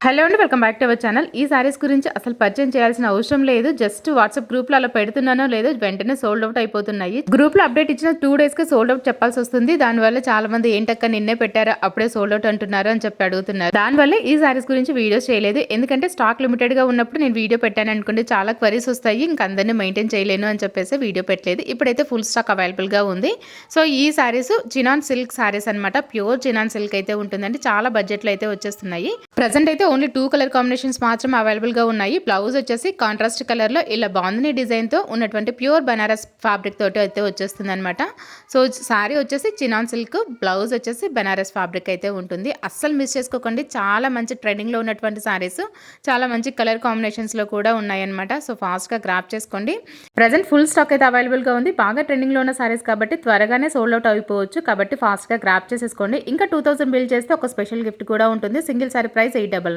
Hello అండి. Welcome back to our channel. ఈ సారీస్ గురించి అసలు పరిచయం చేయాల్సిన అవసరం లేదు. జస్ట్ వాట్సాప్ గ్రూప్‌లో అలా పెడుతున్నానో లేదో వెంటనే సోల్డ్ ఔట్ అయిపోతున్నాయి. గ్రూప్‌లో అప్డేట్ ఇచ్చిన 2 డేస్‌కే సోల్డ్ ఔట్ చెప్పాల్సొస్తుంది. దానివల్ల చాలామంది ఏంటక్క నిన్నే పెట్టారా? అప్పుడే సోల్డ్ ఔట్ అంటున్నారు అని చెప్పి అడుగుతున్నారు. దానివల్లే ఈ సారీస్ గురించి వీడియోస్ చేయలేదు. ఎందుకంటే స్టాక్ లిమిటెడ్‌గా ఉన్నప్పుడు నేను వీడియో పెట్టాననుకోండి చాలా క్వరీస్ వస్తాయి. ఇంక అందరిని మెయింటైన్ చేయలేను అని చెప్పేసి వీడియో పెట్టలేదు. ఇప్పుడైతే ఫుల్ స్టాక్ అవైలబుల్‌గా ఉంది. సో ఈ సారీస్ చినాన్ సిల్క్ సారీస్ అనమాట. ప్యూర్ చినాన్ సిల్క్ అయితే ఉంటుందండి. చాలా బడ్జెట్‌లో అయితే వచ్చేస్తున్నాయి. ప్రెజెంట్ అయితే ఓన్లీ 2 కలర్ కాంబినేషన్స్ మాత్రం అవైలబుల్‌గా ఉన్నాయి. బ్లౌజ్ వచ్చేసి కాంట్రాస్ట్ కలర్‌లో ఇలా బాందిని డిజైన్‌తో ఉన్నటువంటి ప్యూర్ బనారస్ ఫ్యాబ్రిక్ తోటి అయితే వచ్చేస్తుందనమాట. సో సారీ వచ్చేసి చినాన్ సిల్క్, బ్లౌజ్ వచ్చేసి బనారస్ ఫ్యాబ్రిక్ అయితే ఉంటుంది. అస్సలు మిస్ చేసుకోకండి. చాలా మంచి ట్రెండింగ్‌లో ఉన్నటువంటి సారీస్, చాలా మంచి కలర్ కాంబినేషన్స్‌లో కూడా ఉన్నాయన్నమాట. సో ఫాస్ట్‌గా గ్రాబ్ చేసుకోండి. ప్రెజెంట్ ఫుల్ స్టాక్ అయితే అవైలబుల్‌గా ఉంది. బాగా ట్రెండింగ్‌లో ఉన్న సారీస్ కాబట్టి త్వరగానే సోల్డ్ ఔట్ అయిపోవచ్చు. కాబట్టి ఫాస్ట్‌గా గ్రాబ్ చేసేసుకోండి. ఇంకా 2000 బిల్ చేస్తే ఒక స్పెషల్ గిఫ్ట్ కూడా ఉంటుంది. Single sorry price 899.